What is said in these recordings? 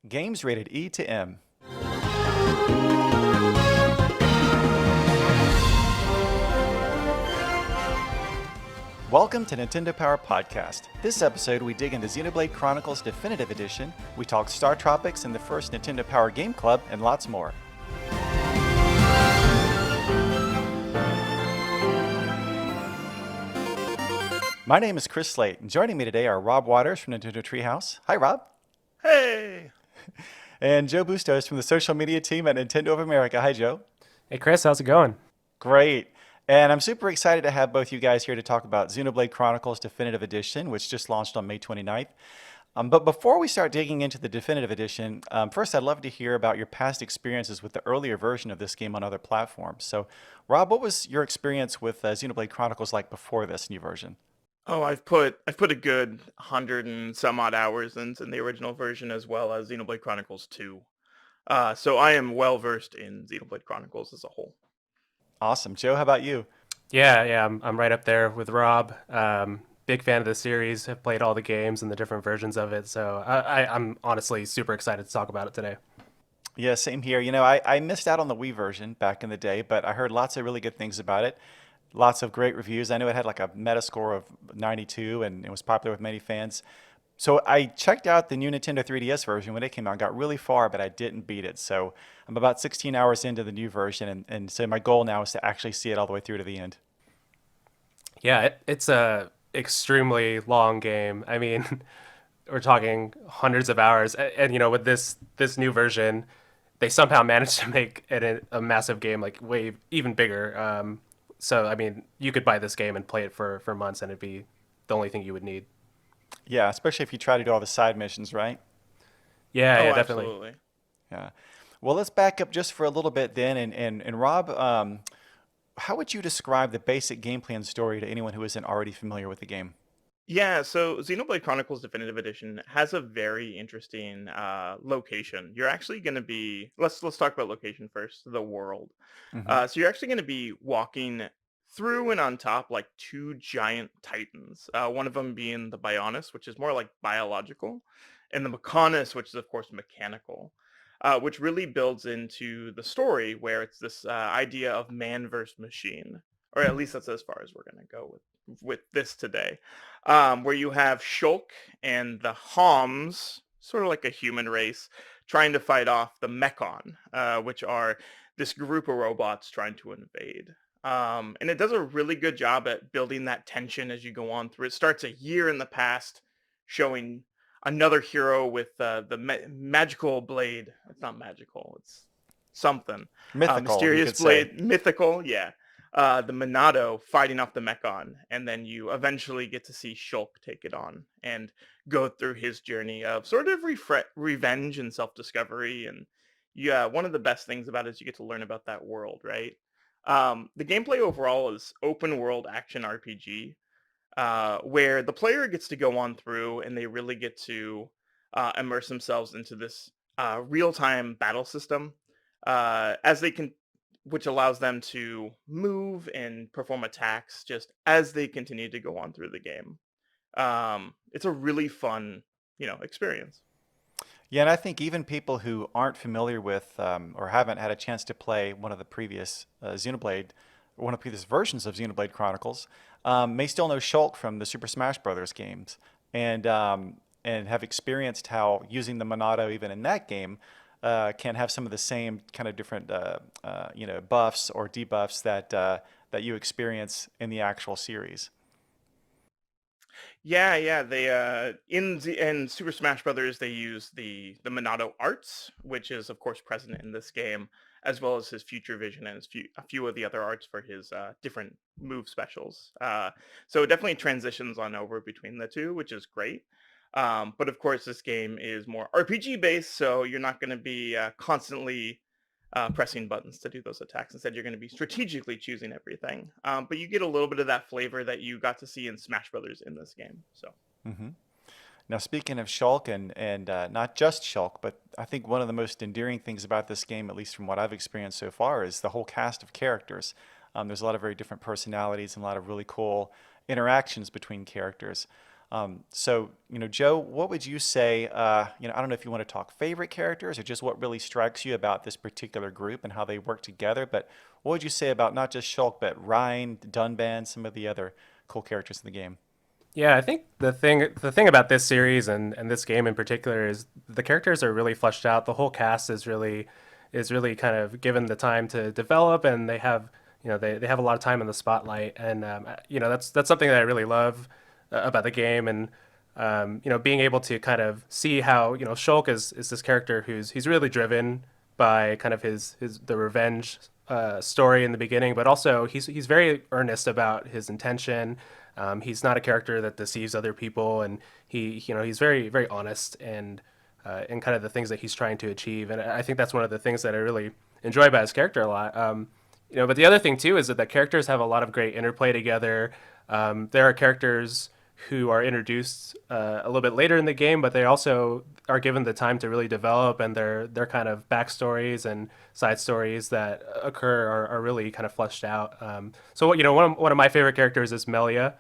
Games rated E to M. Welcome to Nintendo Power Podcast. This episode, we dig into Xenoblade Chronicles Definitive Edition, we talk Star Tropics and the first Nintendo Power Game Club, and lots more. My name is Chris Slate, and joining me today are Rob Waters from Nintendo Treehouse. Hi, Rob. Hey! And Joe Bustos from the social media team at Nintendo of America. Hi, Joe. Hey Chris, how's it going? Great. And I'm super excited to have both you guys here to talk about Xenoblade Chronicles Definitive Edition, which just launched on May 29th. But before we start digging into the Definitive Edition, first I'd love to hear about your past experiences with the earlier version of this game on other platforms. So, Rob, what was your experience with Xenoblade Chronicles like before this new version? Oh, I've put a good 100 and some odd hours into the original version as well as Xenoblade Chronicles 2. So I am well versed in Xenoblade Chronicles as a whole. Awesome. Joe, how about you? Yeah, I'm right up there with Rob. Big fan of the series. Have played all the games and the different versions of it. So I'm honestly super excited to talk about it today. Yeah, same here. You know, I missed out on the Wii version back in the day, but I heard lots of really good things about it. Lots of great reviews. I know it had like a Metascore of 92 and it was popular with many fans. So I checked out the new Nintendo 3DS version when it came out. Got really far, but I didn't beat it. So I'm about 16 hours into the new version, and so my goal now is to actually see it all the way through to the end. Yeah, it's a extremely long game. I mean, we're talking hundreds of hours, and you know, with this new version, they somehow managed to make it a massive game, like way even bigger. So I mean, you could buy this game and play it for months, and it'd be the only thing you would need. Yeah, especially if you try to do all the side missions, right? Yeah, Oh, definitely. absolutely. Yeah. Well, let's back up just for a little bit then. And Rob, how would you describe the basic gameplay and story to anyone who isn't already familiar with the game? Yeah, so Xenoblade Chronicles Definitive Edition has a very interesting location. You're actually going to be let's talk about location first, the world. Hmm. So you're actually going to be walking through and on top like two giant titans. One of them being the Bionis, which is more like biological, and the Mechonis, which is of course mechanical. Which really builds into the story where it's this idea of man versus machine, or at least that's as far as we're going to go with this today, where you have Shulk and the Homs, sort of like a human race, trying to fight off the Mechon, which are this group of robots trying to invade. And it does a really good job at building that tension as you go on through. It starts a year in the past, showing another hero with the magical blade. It's not magical. It's something. Mythical, you Mysterious could say. blade, mythical. Yeah. The Monado fighting off the Mechon, and then you eventually get to see Shulk take it on and go through his journey of sort of revenge and self-discovery. And yeah, one of the best things about it is you get to learn about that world, right? The gameplay overall is open world action RPG, where the player gets to go on through and they really get to immerse themselves into this real-time battle system as they can, which allows them to move and perform attacks just as they continue to go on through the game. It's a really fun, experience. Yeah, and I think even people who aren't familiar with or haven't had a chance to play one of the previous Xenoblade, or one of the previous versions of Xenoblade Chronicles, may still know Shulk from the Super Smash Brothers games, and have experienced how using the Monado even in that game can have some of the same kind of different buffs or debuffs that you experience in the actual series. Yeah, yeah. They in Super Smash Brothers they use the Monado arts, which is of course present in this game, as well as his future vision and a few of the other arts for his different move specials. So it definitely transitions on over between the two, which is great. But of course, this game is more RPG based, so you're not going to be constantly pressing buttons to do those attacks. Instead, you're going to be strategically choosing everything. But you get a little bit of that flavor that you got to see in Smash Brothers in this game. So, Hmm. Now, speaking of Shulk and not just Shulk, but I think one of the most endearing things about this game, at least from what I've experienced so far, is the whole cast of characters. There's a lot of very different personalities and a lot of really cool interactions between characters. So, Joe, what would you say? I don't know if you want to talk favorite characters or just what really strikes you about this particular group and how they work together. But what would you say about not just Shulk, but Ryan, Dunban, some of the other cool characters in the game? Yeah, I think the thing about this series and this game in particular is the characters are really fleshed out. The whole cast is really kind of given the time to develop, and they have they have a lot of time in the spotlight, and that's something that I really love about the game, and being able to kind of see how Shulk is this character he's really driven by kind of his the revenge story in the beginning, but also he's very earnest about his intention. He's not a character that deceives other people, and he's very very honest and in kind of the things that he's trying to achieve. And I think that's one of the things that I really enjoy about his character a lot. But the other thing too is that the characters have a lot of great interplay together. There are characters who are introduced a little bit later in the game, but they also are given the time to really develop, and their kind of backstories and side stories that occur are really kind of fleshed out. So one of my favorite characters is Melia.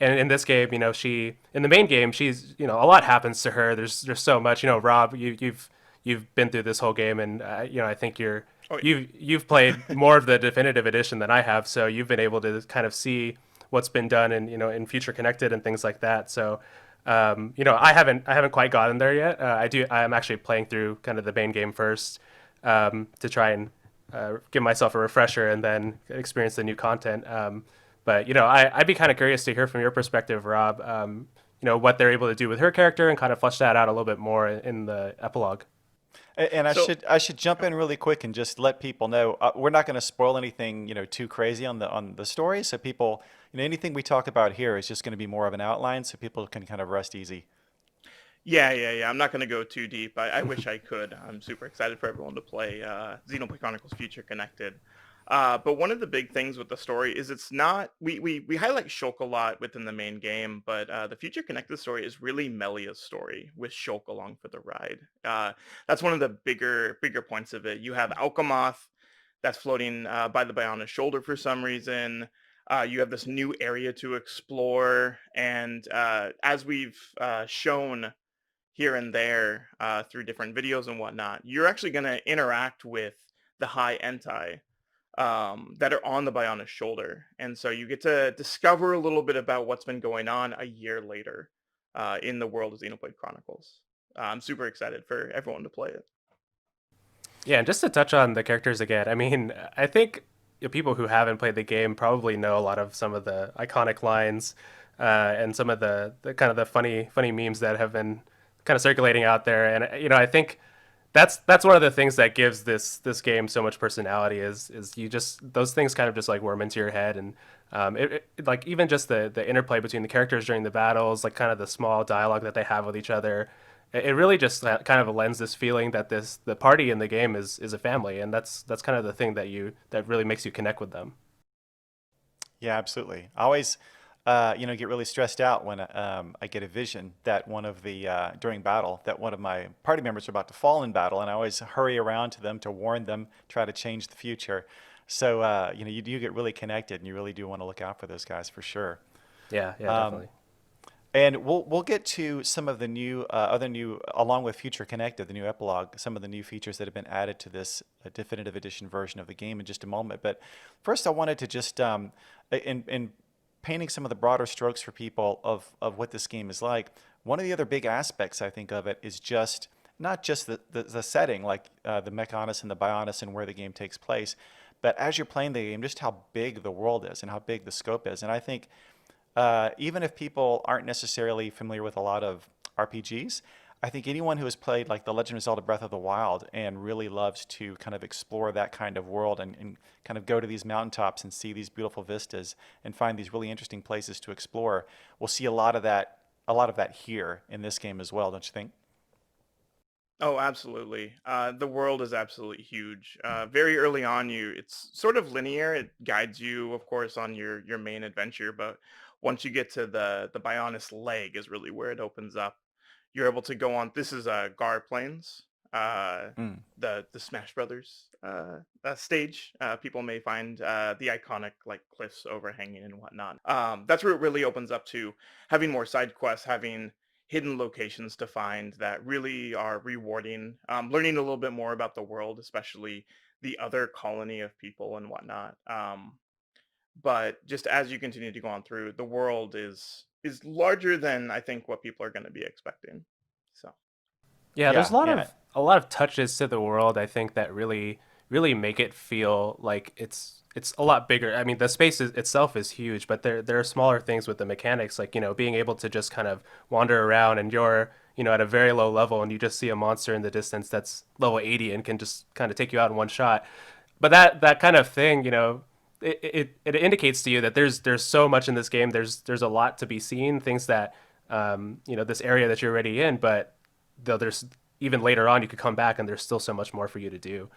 And in this game, she in the main game, she's a lot happens to her. There's so much. Rob, you've been through this whole game, and I think Oh, you've played more of the definitive edition than I have, so you've been able to kind of see what's been done in in Future Connected and things like that. So I haven't quite gotten there yet. I'm actually playing through kind of the main game first to try and give myself a refresher and then experience the new content. But I'd be kind of curious to hear from your perspective, Rob. What they're able to do with her character and kind of flesh that out a little bit more in the epilogue. And I so should jump in really quick and just let people know we're not going to spoil anything too crazy on the story. So people, anything we talk about here is just going to be more of an outline, so people can kind of rest easy. yeah. I'm not going to go too deep. I wish I could. I'm super excited for everyone to play Xenoblade Chronicles Future Connected. But one of the big things with the story is it's not we highlight Shulk a lot within the main game, but the Future Connected story is really Melia's story with Shulk along for the ride. That's one of the bigger points of it. You have Alchemoth that's floating by the Biona's shoulder for some reason. You have this new area to explore, and as we've shown here and there through different videos and whatnot, you're actually going to interact with the high Entai that are on the Biona's shoulder. And so you get to discover a little bit about what's been going on a year later in the world of Xenoblade Chronicles. I'm super excited for everyone to play it. Yeah, and just to touch on the characters again, I mean, I think people who haven't played the game probably know a lot of some of the iconic lines and some of the kind of the funny memes that have been kind of circulating out there. And I think that's one of the things that gives this game so much personality is you just those things kind of just like worm into your head. And like even just the interplay between the characters during the battles, like kind of the small dialogue that they have with each other. It really just kind of lends this feeling that the party in the game is a family, and that's kind of the thing that really makes you connect with them. Yeah, absolutely. I always, get really stressed out when I get a vision that one of the during battle that one of my party members are about to fall in battle, and I always hurry around to them to warn them, try to change the future. So you do get really connected, and you really do want to look out for those guys for sure. Yeah, Um, definitely. and we'll get to some of the new other new along with Future Connected, the new epilogue, some of the new features that have been added to this definitive edition version of the game in just a moment. But first, I wanted to just in painting some of the broader strokes for people of what this game is like. One of the other big aspects I think of it is just not just the setting, like the Mechonis and the Bionis and where the game takes place, but as you're playing the game, just how big the world is and how big the scope is. And I think even if people aren't necessarily familiar with a lot of RPGs, I think anyone who has played like The Legend of Zelda Breath of the Wild and really loves to kind of explore that kind of world and kind of go to these mountaintops and see these beautiful vistas and find these really interesting places to explore will see a lot of that here in this game as well, don't you think? Oh, absolutely. The world is absolutely huge. Very early on, it's sort of linear. It guides you, of course, on your main adventure. But once you get to the Bionis leg, is really where it opens up. You're able to go on. This is Gar Plains. Mm. the Smash Brothers stage. People may find the iconic like cliffs overhanging and whatnot. That's where it really opens up to having more side quests, having hidden locations to find that really are rewarding. Learning a little bit more about the world, especially the other colony of people and whatnot. But just as you continue to go on through, the world is larger than I think what people are going to be expecting. So Yeah, there's Yeah, yeah. a lot of touches to the world I think that really make it feel like it's a lot bigger. I mean, the space itself is huge, but there are smaller things with the mechanics, like being able to just kind of wander around and you're at a very low level and you just see a monster in the distance that's level 80 and can just kind of take you out in one shot. But that kind of thing, it indicates to you that there's so much in this game. There's a lot to be seen, things that this area that you're already in, but though there's even later on you could come back and there's still so much more for you to do.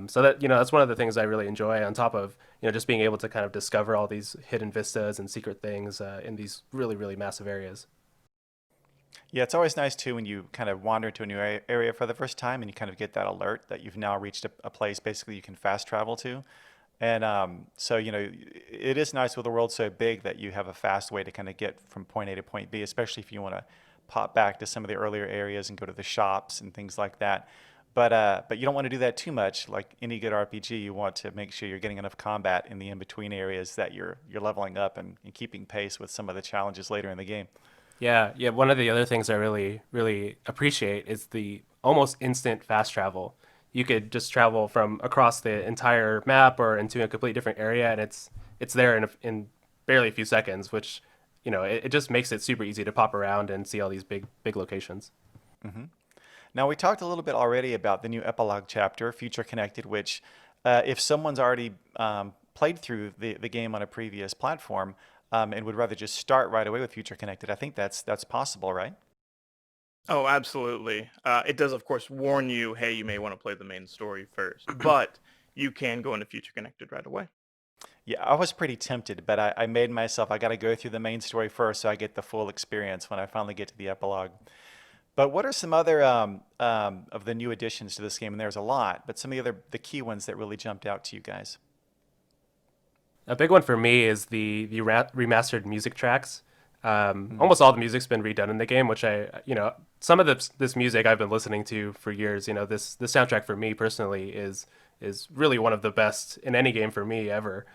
So that that's one of the things I really enjoy. On top of just being able to kind of discover all these hidden vistas and secret things in these really massive areas. Yeah, it's always nice too when you kind of wander into a new area for the first time and you kind of get that alert that you've now reached a place basically you can fast travel to. And so, it is nice with the world so big that you have a fast way to kind of get from point A to point B, especially if you want to pop back to some of the earlier areas and go to the shops and things like that. But you don't want to do that too much. Like any good RPG, you want to make sure you're getting enough combat in the in-between areas that you're leveling up and keeping pace with some of the challenges later in the game. Yeah. One of the other things I really appreciate is the almost instant fast travel. You could just travel from across the entire map or into a complete different area, and it's there in barely a few seconds, which it just makes it super easy to pop around and see all these big locations. Now, we talked a little bit already about the new epilogue chapter, Future Connected, which, if someone's already played through the game on a previous platform and would rather just start right away with Future Connected, I think that's possible, right? oh, absolutely. It does, of course, warn you, hey, you may want to play the main story first, but you can go into Future Connected right away. Yeah, I was pretty tempted, but I made myself, I got to go through the main story first so I get the full experience when I finally get to the epilogue. But what are some other of the new additions to this game? And there's a lot, but some of the key ones that really jumped out to you guys. A big one for me is the remastered music tracks. Mm. Almost all the music's been redone in the game, which some of this music I've been listening to for years. This soundtrack for me personally is really one of the best in any game for me ever.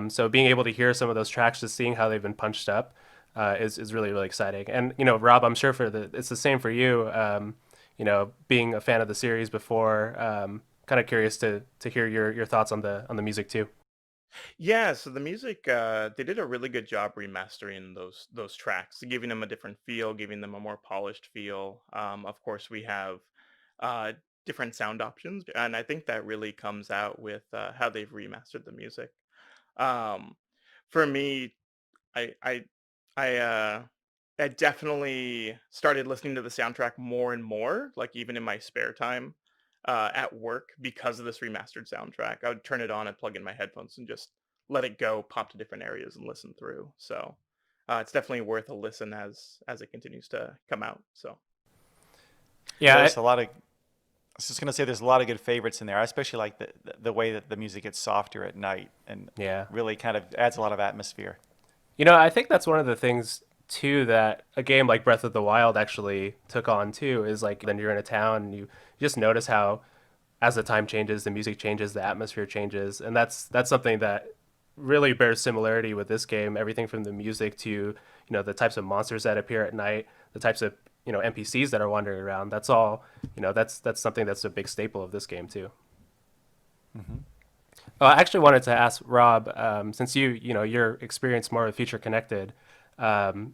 So being able to hear some of those tracks, just seeing how they've been punched up, is really exciting. And Rob, I'm sure it's the same for you. Being a fan of the series before, kind of curious to hear your thoughts on the music too. Yeah, so the music, they did a really good job remastering those tracks, giving them a different feel, giving them a more polished feel. Of course, we have uh, different sound options, and I think that really comes out with how they've remastered the music. Um, for me, I I I I definitely started listening to the soundtrack more and more, like even in my spare time at work because of this remastered soundtrack. I would turn it on and plug in my headphones and just let it go, pop to different areas and listen through. So it's definitely worth a listen as it continues to come out. So Yeah, Yeah, there's a lot of. I was just gonna say there's a lot of good favorites in there. I especially like the way that the music gets softer at night and yeah. really kind of adds a lot of atmosphere. I think that's one of the things too that a game like Breath of the Wild actually took on too is like then you're in a town and you just notice how as the time changes, the music changes, the atmosphere changes, and that's something that really bears similarity with this game. Everything from the music to the types of monsters that appear at night, the types of NPCs that are wandering around. That's all that's something that's a big staple of this game too. Hmm. I actually wanted to ask Rob, since you're experienced more with Future Connected,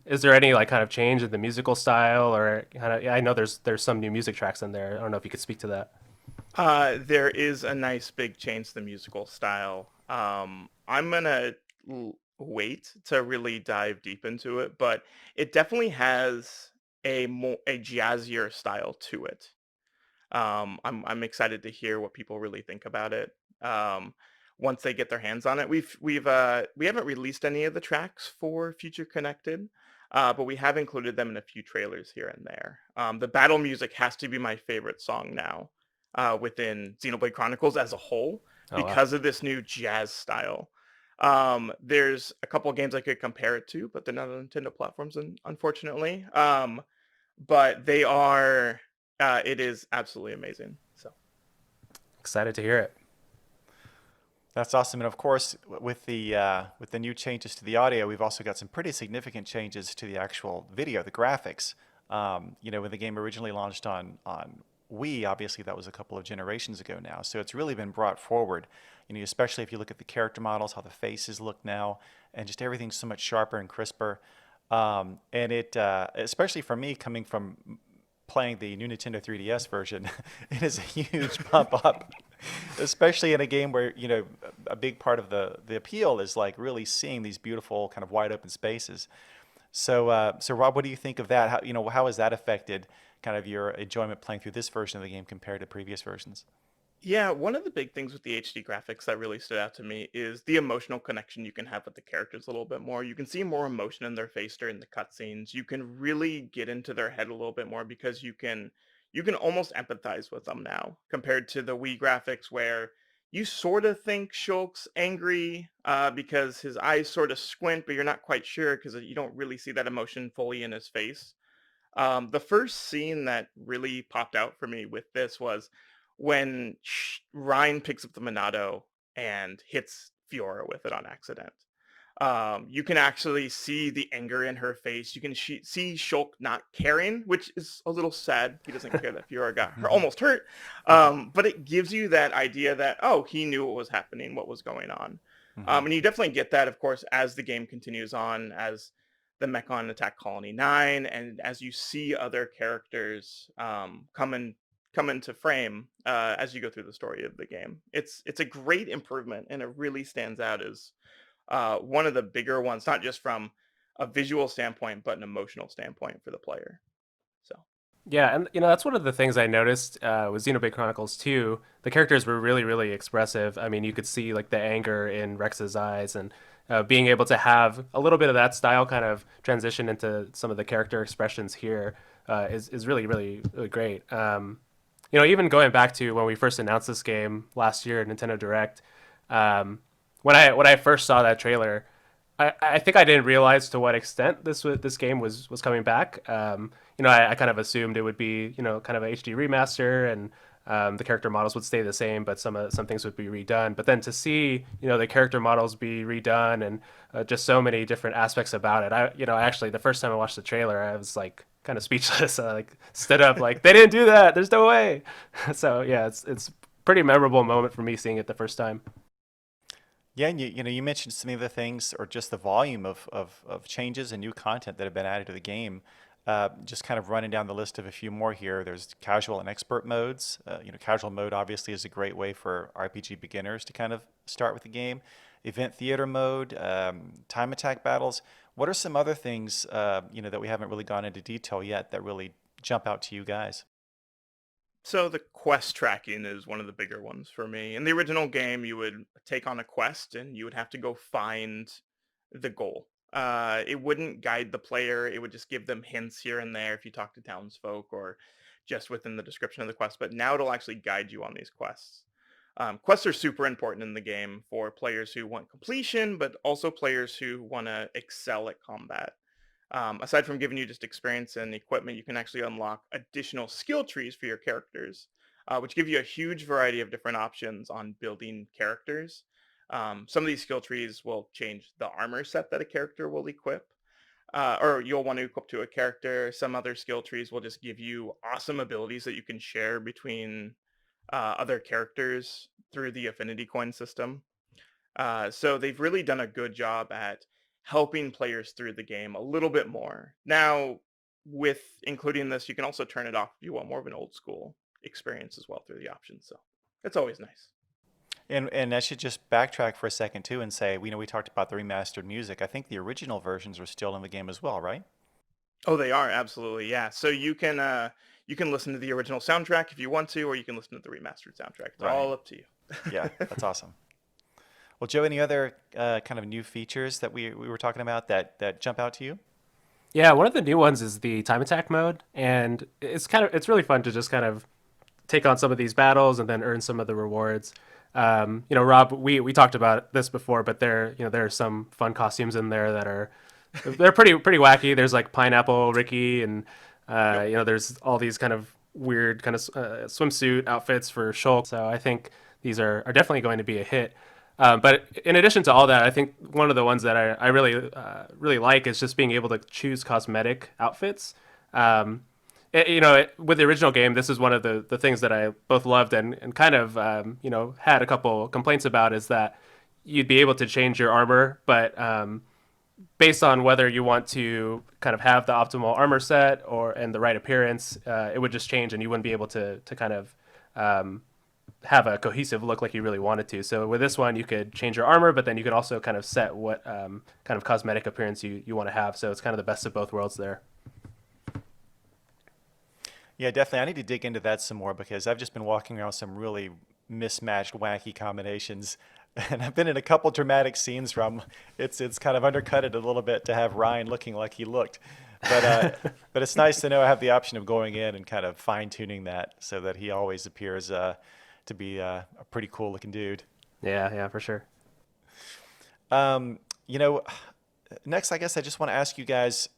is there any like kind of change in the musical style or kind of? I know there's some new music tracks in there. I don't know if you could speak to that. there is a nice big change to the musical style. I'm gonna wait to really dive deep into it, but it definitely has a jazzier style to it. I'm excited to hear what people really think about it. Um, once they get their hands on it, we haven't released any of the tracks for Future Connected, but we have included them in a few trailers here and there. The battle music has to be my favorite song now within Xenoblade Chronicles as a whole Oh wow. because of this new jazz style. There's a couple of games I could compare it to, but they're not on Nintendo platforms, unfortunately. But they are. It is absolutely amazing. So. Excited to hear it. That's awesome. And of course, with the new changes to the audio, we've also got some pretty significant changes to the actual video, the graphics. When the game originally launched on Wii, obviously that was a couple of generations ago now. So it's really been brought forward. Especially if you look at the character models, how the faces look now, and just everything's so much sharper and crisper. And especially for me, coming from playing the new Nintendo 3DS version, it is a huge bump up, especially in a game where, a big part of the appeal is like really seeing these beautiful kind of wide open spaces. So Rob, what do you think of that? How has that affected kind of your enjoyment playing through this version of the game compared to previous versions? Yeah, one of the big things with the HD graphics that really stood out to me is the emotional connection you can have with the characters a little bit more. You can see more emotion in their face during the cutscenes. You can really get into their head a little bit more because you can almost empathize with them now compared to the Wii graphics where you sort of think Shulk's angry because his eyes sort of squint, but you're not quite sure because you don't really see that emotion fully in his face. The first scene that really popped out for me with this was when Ryan picks up the Monado and hits Fiora with it on accident. You can actually see the anger in her face. You can see Shulk not caring, which is a little sad. He doesn't care that Fiora got her almost hurt. But it gives you that idea that, oh, he knew what was happening, what was going on. Hmm. And you definitely get that, of course, as the game continues on, as the Mechon attack Colony 9, and as you see other characters come into frame as you go through the story of the game. It's a great improvement, and it really stands out as one of the bigger ones, not just from a visual standpoint, but an emotional standpoint for the player. So. Yeah, and that's one of the things I noticed with Xenoblade Chronicles 2. The characters were really, really expressive. I mean, you could see like the anger in Rex's eyes, and being able to have a little bit of that style kind of transition into some of the character expressions here is really, really, really great. Even going back to when we first announced this game last year at Nintendo Direct, when I first saw that trailer, I think I didn't realize to what extent this game was coming back. I kind of assumed it would be kind of a HD remaster, and the character models would stay the same, but some things would be redone. But then to see the character models be redone and just so many different aspects about it, I actually the first time I watched the trailer, I was like kind of speechless. I like stood up like they didn't do that. There's no way. So yeah, it's pretty memorable moment for me seeing it the first time. Yeah, and you mentioned some of the things, or just the volume of changes and new content that have been added to the game. Just kind of running down the list of a few more here. There's casual and expert modes. Casual mode obviously is a great way for RPG beginners to kind of start with the game. Event theater mode, time attack battles. What are some other things that we haven't really gone into detail yet that really jump out to you guys? So the quest tracking is one of the bigger ones for me. In the original game, you would take on a quest and you would have to go find the goal. It wouldn't guide the player. It would just give them hints here and there if you talk to townsfolk or just within the description of the quest. But now it'll actually guide you on these quests. Quests are super important in the game for players who want completion, but also players who want to excel at combat. Aside from giving you just experience and equipment, you can actually unlock additional skill trees for your characters, which give you a huge variety of different options on building characters. Some of these skill trees will change the armor set that a character will equip, or you'll want to equip to a character. Some other skill trees will just give you awesome abilities that you can share between other characters through the affinity coin system. So they've really done a good job at helping players through the game a little bit more. Now, with including this, you can also turn it off if you want more of an old school experience as well through the options. So it's always nice. And I should just backtrack for a second too and say, we talked about the remastered music. I think the original versions are still in the game as well, right? Oh, they are absolutely, yeah. So you can listen to the original soundtrack if you want to, or you can listen to the remastered soundtrack. It's Right. all up to you. Yeah, that's awesome. Well, Joe, any other kind of new features that we were talking about that jump out to you? Yeah, one of the new ones is the time attack mode, and it's really fun to just kind of take on some of these battles and then earn some of the rewards. Rob, we talked about this before, but there are some fun costumes in there that are they're pretty wacky. There's like Pineapple Ricky, and Yep. there's all these kind of weird kind of swimsuit outfits for Shulk. So I think these are definitely going to be a hit. But in addition to all that, I think one of the ones that I really like is just being able to choose cosmetic outfits. Um, with the original game, this is one of the things that I both loved and kind of had a couple complaints about is that you'd be able to change your armor, but based on whether you want to kind of have the optimal armor set or and the right appearance, it would just change and you wouldn't be able to kind of um, have a cohesive look like you really wanted to. So with this one, you could change your armor, but then you could also kind of set what kind of cosmetic appearance you want to have. So it's kind of the best of both worlds there. Yeah, definitely. I need to dig into that some more because I've just been walking around with some really mismatched, wacky combinations, and I've been in a couple dramatic scenes from. It's kind of undercut it a little bit to have Ryan looking like he looked, but uh, but it's nice to know I have the option of going in and kind of fine tuning that so that he always appears to be a pretty cool looking dude. Yeah, yeah, for sure. Um, you know, Next, I guess I just want to ask you guys,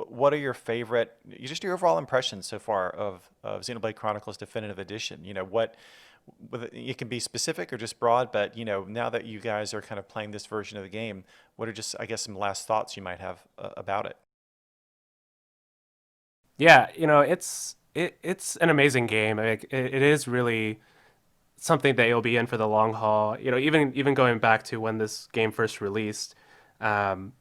what are your favorite, just your overall impressions so far of Xenoblade Chronicles Definitive Edition? It can be specific or just broad, but now that you guys are kind of playing this version of the game, what are just, I guess, some last thoughts you might have about it? Yeah, it's an amazing game. Like, it is really something that you'll be in for the long haul. Even going back to when this game first released, um,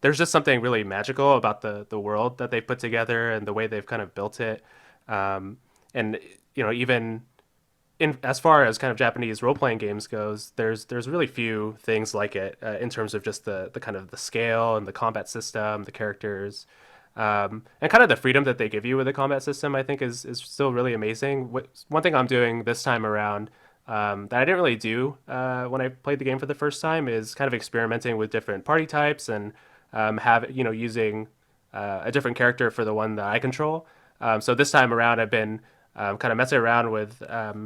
there's just something really magical about the world that they put together and the way they've kind of built it. And even in as far as kind of Japanese role playing games goes, there's really few things like it in terms of just the kind of the scale and the combat system, the characters, and kind of the freedom that they give you with the combat system. I think is still really amazing. One thing I'm doing this time around that I didn't really do when I played the game for the first time is kind of experimenting with different party types and using a different character for the one that I control. So this time around, I've been kind of messing around with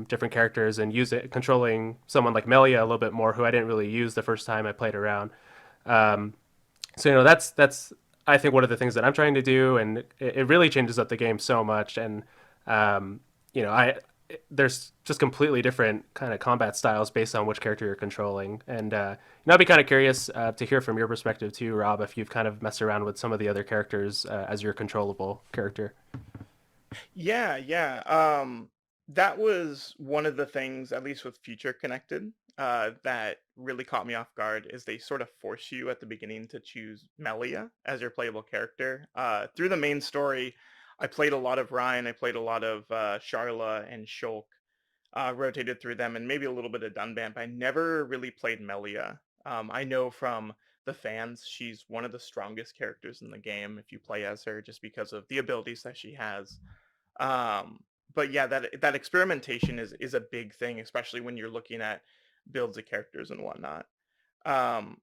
different characters and controlling someone like Melia a little bit more, who I didn't really use the first time I played around. Um, so that's I think one of the things that I'm trying to do, and it really changes up the game so much. And I there's just completely different kind of combat styles based on which character you're controlling. And I'd be kind of curious to hear from your perspective too, Rob, if you've kind of messed around with some of the other characters as your controllable character. Yeah, yeah. That was one of the things, at least with Future Connected, that really caught me off guard is they sort of force you at the beginning to choose Melia as your playable character. Through the main story, I played a lot of Ryan, I played a lot of Sharla and Shulk, rotated through them, and maybe a little bit of Dunbamp. I never really played Melia. I know from the fans, she's one of the strongest characters in the game if you play as her, just because of the abilities that she has. um but yeah, that experimentation is a big thing, especially when you're looking at builds of characters and whatnot. um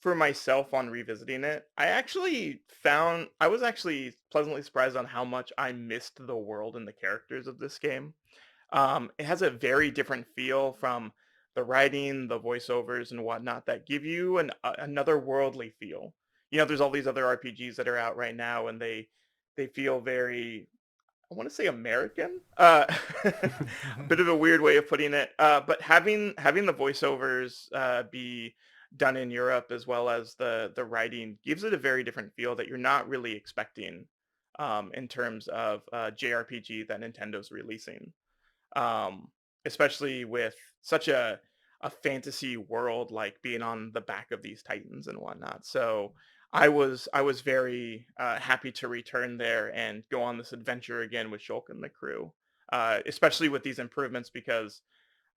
for myself, on revisiting it, I was actually pleasantly surprised on how much I missed the world and the characters of this game. It has a very different feel from the writing, the voiceovers and whatnot that give you another worldly feel. There's all these other RPGs that are out right now, and they feel very, I want to say, American. A bit of a weird way of putting it. But having the voiceovers be done in Europe, as well as the writing, gives it a very different feel that you're not really expecting in terms of JRPG that Nintendo's releasing. um, Especially with such a fantasy world, like being on the back of these titans and whatnot. So I was very happy to return there and go on this adventure again with Shulk and the crew, especially with these improvements, because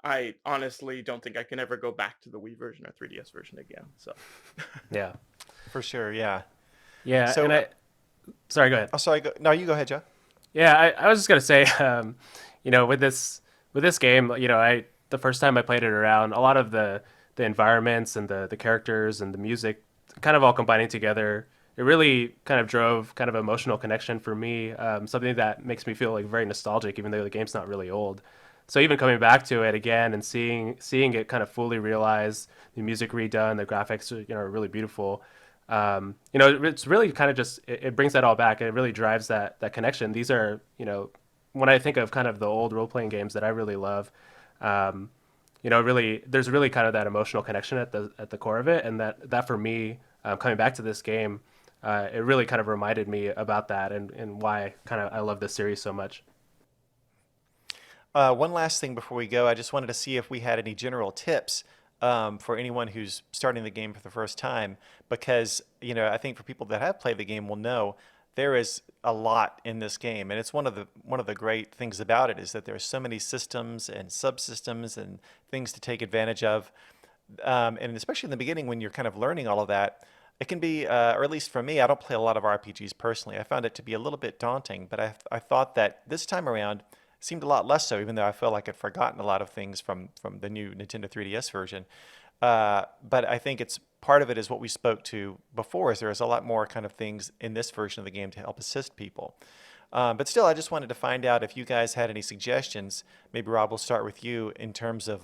I honestly don't think I can ever go back to the Wii version or 3DS version again. So Yeah, For sure, yeah. yeah, So, and I sorry, go ahead. oh, sorry, no, you go ahead, Joe. Yeah, I was just gonna say, with this game, the first time I played it around, a lot of the environments and the characters and the music, kind of all combining together. it really kind of drove kind of emotional connection for me. Something that makes me feel like very nostalgic, even though the game's not really old. So even coming back to it again and seeing it kind of fully realized, the music redone, the graphics are really beautiful. It's really kind of just it brings that all back. And it really drives that connection. These are when I think of kind of the old role playing games that I really love. Um, really there's really kind of that emotional connection at the core of it, and that for me, coming back to this game, it really kind of reminded me about that and why kind of I love this series so much. One last thing before we go, I just wanted to see if we had any general tips for anyone who's starting the game for the first time, because I think for people that have played the game will know there is a lot in this game, and it's one of the great things about it is that there are so many systems and subsystems and things to take advantage of, and especially in the beginning when you're kind of learning all of that. It can be, or at least for me, I don't play a lot of RPGs personally. I found it to be a little bit daunting, but I thought that this time around seemed a lot less so, even though I felt like I'd forgotten a lot of things from the new Nintendo 3DS version. But I think it's part of it is what we spoke to before, is there is a lot more kind of things in this version of the game to help assist people. But still, I just wanted to find out if you guys had any suggestions. Maybe Rob, we'll start with you in terms of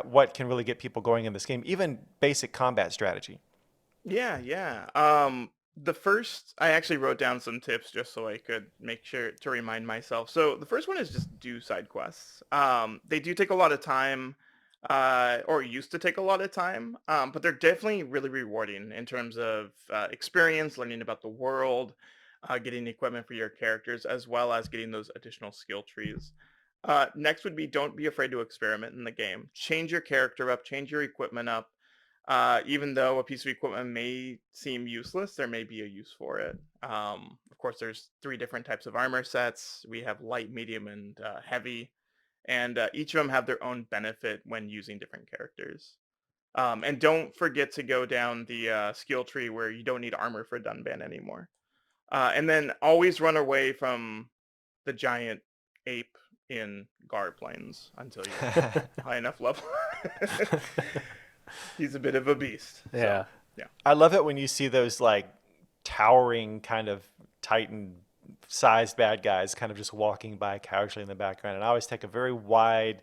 what can really get people going in this game, even basic combat strategy. Yeah, yeah. The first, I actually wrote down some tips just so I could make sure to remind myself. So the first one is just do side quests. They do take a lot of time, or used to take a lot of time, but they're definitely really rewarding in terms of experience, learning about the world, getting equipment for your characters, as well as getting those additional skill trees. Next would be don't be afraid to experiment in the game. Change your character up, change your equipment up. Even though a piece of equipment may seem useless, there may be a use for it. Of course, there's three different types of armor sets. We have light, medium, and heavy, and each of them have their own benefit when using different characters. And don't forget to go down the skill tree where you don't need armor for Dunban anymore. And then always run away from the giant ape in Gar Plains until you get high enough level. He's a bit of a beast. So, Yeah. yeah. I love it when you see those like towering kind of Titan sized bad guys kind of just walking by casually in the background. And I always take a very wide,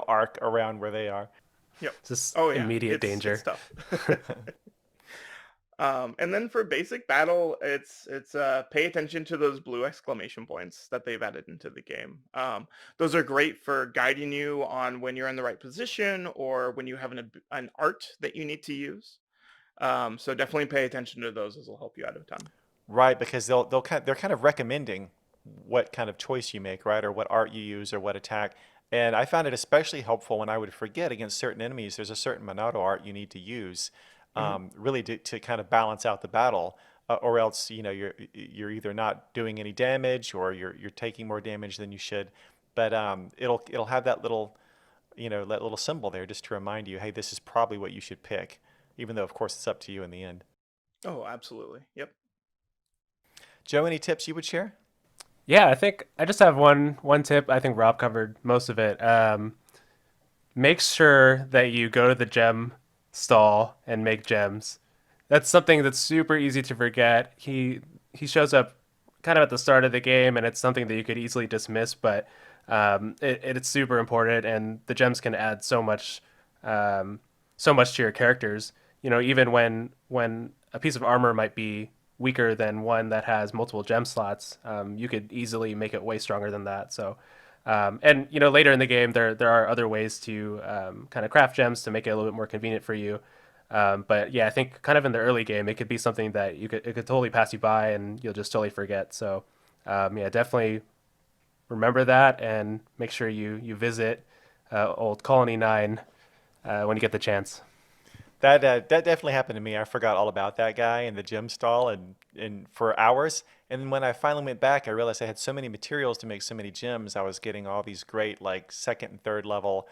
arc around where they are. Yep. Just Oh yeah, immediate it's danger. tough. And then for basic battle, it's pay attention to those blue exclamation points that they've added into the game. Those are great for guiding you on when you're in the right position or when you have an art that you need to use. So definitely pay attention to those, as will help you out a ton. Right, because they're kind of recommending what kind of choice you make, right, or what art you use or what attack. And I found it especially helpful when I would forget against certain enemies. There's a certain Monado art you need to use, Hmm. really to kind of balance out the battle, or else you're either not doing any damage or you're taking more damage than you should. But it'll have that little symbol there just to remind you, hey, this is probably what you should pick, even though of course it's up to you in the end. Oh, absolutely. Yep. Joe, any tips you would share? Yeah, I think I just have one tip. I think Rob covered most of it. Make sure that you go to the gem stall and make gems. That's something that's super easy to forget. He shows up kind of at the start of the game, and it's something that you could easily dismiss, but it's super important, and the gems can add um, so much to your characters. Even when a piece of armor might be weaker than one that has multiple gem slots, you could easily make it way stronger than that. So, and later in the game, there are other ways to kind of craft gems to make it a little bit more convenient for you. But yeah, I think kind of in the early game, it could be something that it could totally pass you by, and you'll just totally forget. So, yeah, definitely remember that, and make sure you visit old Colony 9 when you get the chance. That definitely happened to me. I forgot all about that guy in the gym stall and for hours. And then when I finally went back, I realized I had so many materials to make so many gyms. I was getting all these great like second and third level,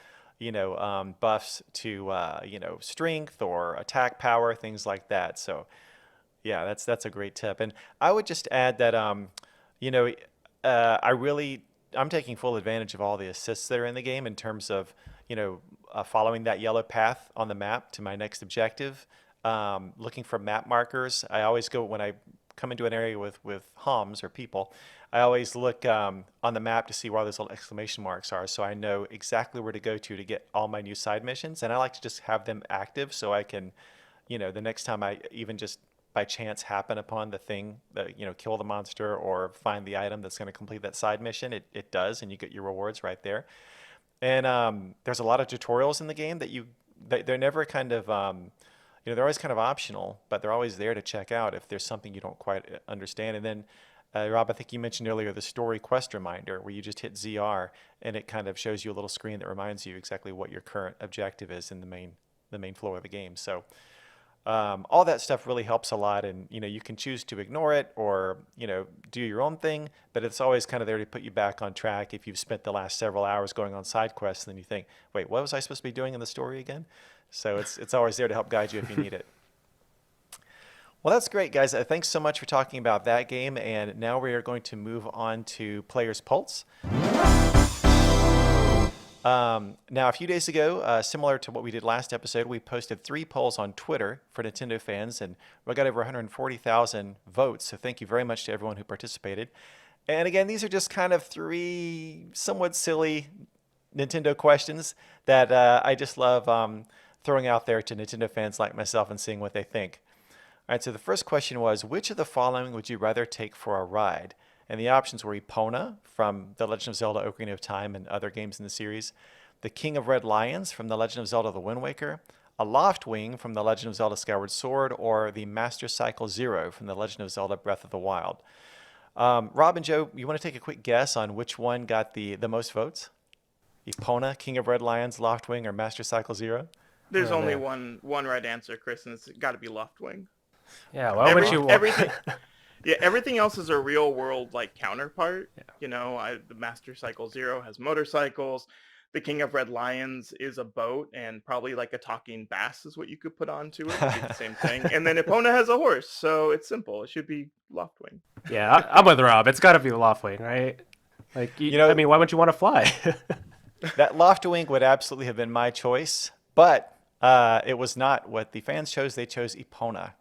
buffs to strength or attack power, things like that. So yeah, that's a great tip. And I would just add that you know, I'm taking full advantage of all the assists that are in the game in terms of following that yellow path on the map to my next objective. looking for map markers. I always go when I come into an area with homs or people. I always look on the map to see where those little exclamation marks are, so I know exactly where to go to get all my new side missions. And I like to just have them active so I can, the next time I even just by chance happen upon the thing that, kill the monster or find the item that's going to complete that side mission, it does, and you get your rewards right there. And there's a lot of tutorials in the game they're never kind of they're always kind of optional, but they're always there to check out if there's something you don't quite understand. And then Rob, I think you mentioned earlier the story quest reminder where you just hit ZR and it kind of shows you a little screen that reminds you exactly what your current objective is in the main floor of the game. So all that stuff really helps a lot, and you can choose to ignore it or do your own thing, but it's always kind of there to put you back on track if you've spent the last several hours going on side quests and then you think, wait, what was I supposed to be doing in the story again? So it's always there to help guide you if you need it. Well, that's great, guys. Thanks so much for talking about that game, and now we are going to move on to Player's Pulse. Now, a few days ago, similar to what we did last episode, we posted 3 polls on Twitter for Nintendo fans, and we got over 140,000 votes, so thank you very much to everyone who participated. And again, these are just kind of 3 somewhat silly Nintendo questions that I just love throwing out there to Nintendo fans like myself and seeing what they think. All right, so the first question was, which of the following would you rather take for a ride? And the options were Epona from The Legend of Zelda Ocarina of Time and other games in the series, the King of Red Lions from The Legend of Zelda The Wind Waker, a Loftwing from The Legend of Zelda Skyward Sword, or the Master Cycle Zero from The Legend of Zelda Breath of the Wild. Rob and Joe, you want to take a quick guess on which one got the most votes? Epona, King of Red Lions, Loftwing, or Master Cycle Zero? There's only one right answer, Chris, and it's got to be Loftwing. Yeah, why would you? Everything, yeah, everything else is a real world counterpart. Yeah. The Master Cycle Zero has motorcycles. The King of Red Lions is a boat, and probably a talking bass is what you could put onto it. It'd be the same thing. And then Epona has a horse, so it's simple. It should be Loftwing. Yeah, I'm with Rob. It's got to be the Loftwing, right? I mean, why would you want to fly? That Loftwing would absolutely have been my choice, but it was not what the fans chose. They chose Epona,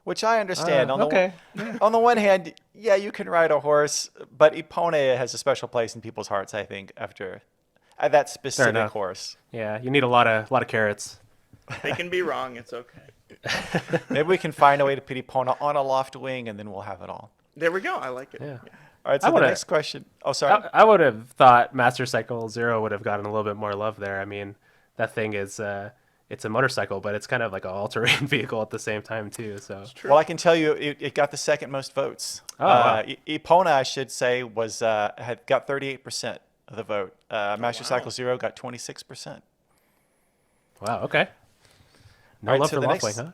which I understand. On the one hand, yeah, you can ride a horse, but Epona has a special place in people's hearts, I think, after that specific horse. Yeah, you need a lot of carrots. They can be wrong. It's okay. Maybe we can find a way to put Epona on a Loftwing, and then we'll have it all. There we go. I like it. Yeah. All right, so the next question. Oh, sorry. I would have thought Master Cycle Zero would have gotten a little bit more love there. I mean, that thing is... it's a motorcycle, but it's kind of like an all-terrain vehicle at the same time too. So, well, I can tell you, it got the second most votes. Oh, wow. Epona, I should say, had got 38% of the vote. Master Cycle Zero got 26%. Wow. Okay. No right, love so for Loftwing,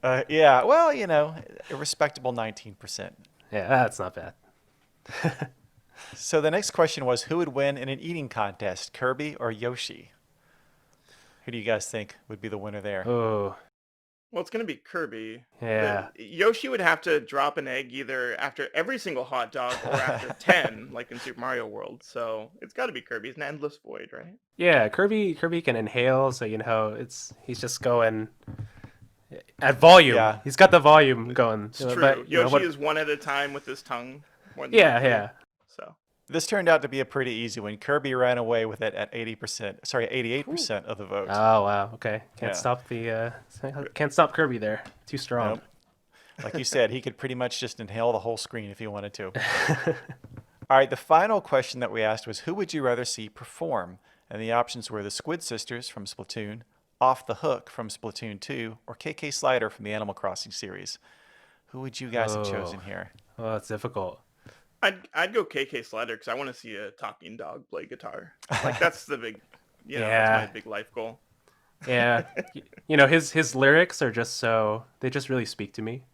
huh? Yeah. Well, a respectable 19%. Yeah, that's not bad. So the next question was, who would win in an eating contest, Kirby or Yoshi? Who do you guys think would be the winner there? Oh. Well, it's going to be Kirby. Yeah. Yoshi would have to drop an egg either after every single hot dog or after 10, like in Super Mario World. So it's got to be Kirby. It's an endless void, right? Yeah, Kirby can inhale, so he's just going at volume. Yeah. He's got the volume going. It's true. But, Yoshi is one at a time with his tongue. Yeah. So this turned out to be a pretty easy one. Kirby ran away with it at 88% of the vote. Oh wow, okay. Can't stop Kirby there. Too strong. Nope. Like you said, he could pretty much just inhale the whole screen if he wanted to. All right, the final question that we asked was, who would you rather see perform? And the options were the Squid Sisters from Splatoon, Off the Hook from Splatoon 2, or KK Slider from the Animal Crossing series. Who would you guys have chosen here? Oh, it's difficult. I'd go KK Slider because I want to see a talking dog play guitar. That's the big, that's my big life goal. Yeah, his lyrics are just they just really speak to me.